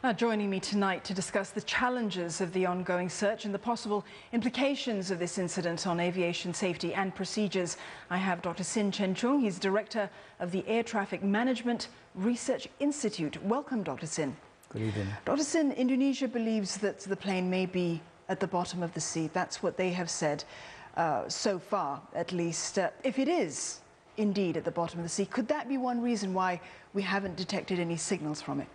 Now, joining me tonight to discuss the challenges of the ongoing search and the possible implications of this incident on aviation safety and procedures, I have Dr. Sin Chen-chung. He's Director of the Air Traffic Management Research Institute. Welcome, Dr. Sin. Good evening. Dr. Sin, Indonesia believes that the plane may be at the bottom of the sea. That's what they have said so far, at least. If it is indeed at the bottom of the sea, could that be one reason why we haven't detected any signals from it?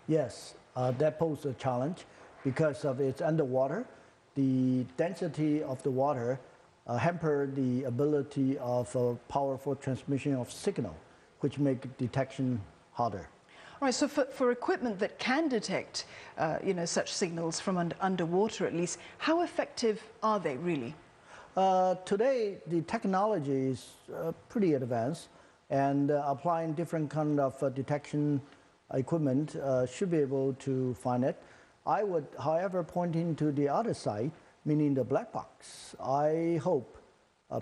Yes, that poses a challenge because of its underwater. The density of the water hamper the ability of powerful transmission of signal, which make detection harder. All right, so for equipment that can detect, such signals from underwater at least, how effective are they really? Today, the technology is pretty advanced, and applying different kind of detection equipment should be able to find it. I would, however, pointing to the other side, meaning the black box. I hope,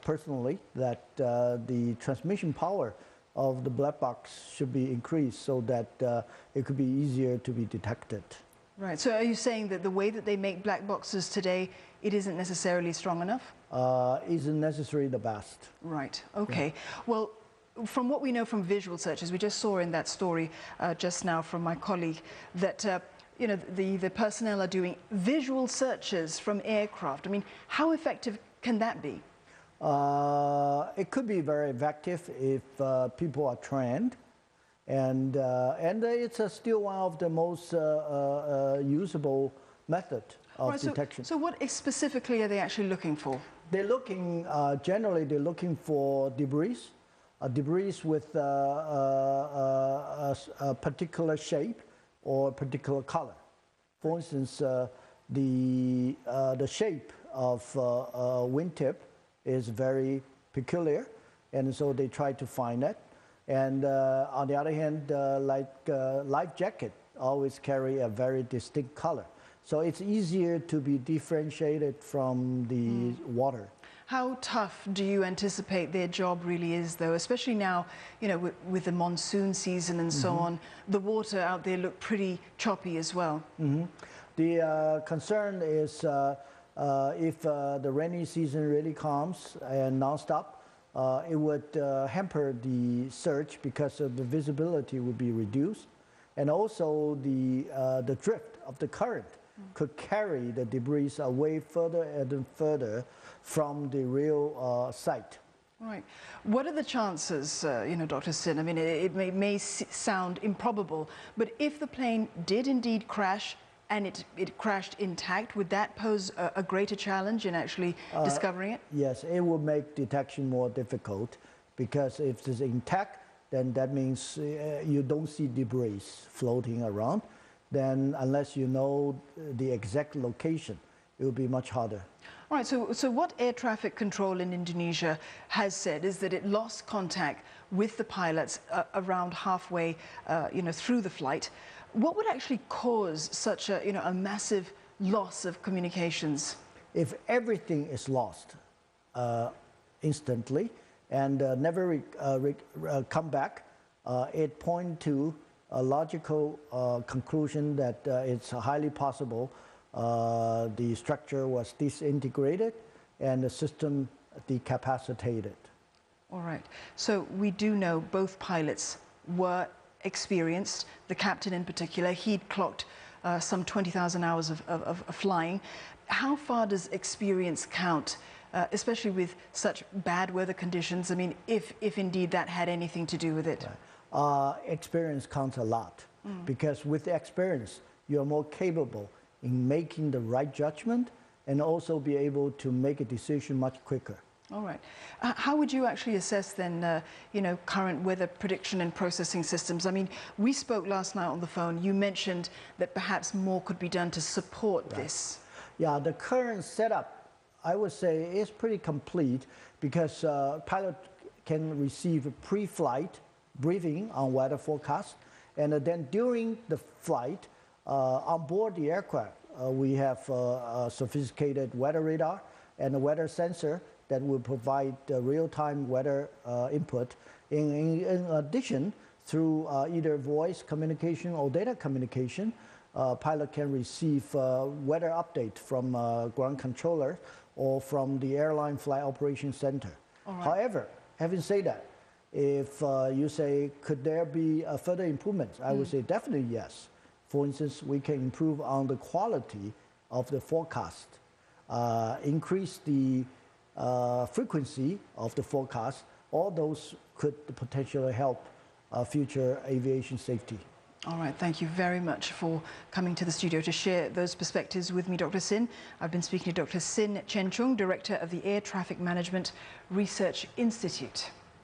personally, that the transmission power of the black box should be increased so that it could be easier to be detected. Right, so are you saying that the way that they make black boxes today, it isn't necessarily strong enough? Isn't necessarily the best. Right, okay. Yeah. Well, from what we know from visual searches, we just saw in that story just now from my colleague that the personnel are doing visual searches from aircraft. I mean, how effective can that be? It could be very effective if people are trained, and it's still one of the most usable method of detection. So what specifically are they actually looking for? They're looking, generally they're looking for debris. Debris with a particular shape or particular color. For instance, the shape of a wingtip is very peculiar, and so they try to find it. And on the other hand, life jacket always carry a very distinct color. So it's easier to be differentiated from the water. How tough do you anticipate their job really is, though, especially now, with the monsoon season and so on? The water out there look pretty choppy as well. The concern is if the rainy season really comes and nonstop, it would hamper the search because of the visibility would be reduced, and also the drift of the current could carry the debris away further and further from the real site. Right. What are the chances, Dr. Sin? I mean, it may sound improbable, but if the plane did indeed crash and it crashed intact, would that pose a greater challenge in actually discovering it? Yes, it would make detection more difficult, because if it's intact, then that means you don't see debris floating around. Then unless you know the exact location, it will be much harder. All right, so what air traffic control in Indonesia has said is that it lost contact with the pilots around halfway, through the flight. What would actually cause such a massive loss of communications? If everything is lost instantly and never come back, it points to a logical conclusion that it's highly possible the structure was disintegrated and the system decapacitated. All right. So we do know both pilots were experienced. The captain in particular, he'd clocked some 20,000 hours of flying. How far does experience count, especially with such bad weather conditions? I mean, if indeed that had anything to do with it. Right. Experience counts a lot, because with experience, you're more capable in making the right judgment and also be able to make a decision much quicker. All right. How would you actually assess then, current weather prediction and processing systems? I mean, we spoke last night on the phone. You mentioned that perhaps more could be done to support this. Yeah, the current setup, I would say, is pretty complete, because pilot can receive pre-flight briefing on weather forecast, and then during the flight, on board the aircraft, we have a sophisticated weather radar and a weather sensor that will provide real-time weather input. In addition, through either voice communication or data communication, pilot can receive weather update from ground controller or from the airline flight operation center. Right. However, having said that, if you say, could there be further improvements? I would say definitely yes. For instance, we can improve on the quality of the forecast, increase the frequency of the forecast. All those could potentially help future aviation safety. All right, thank you very much for coming to the studio to share those perspectives with me, Dr. Sin. I've been speaking to Dr. Sin Chen Chung, Director of the Air Traffic Management Research Institute.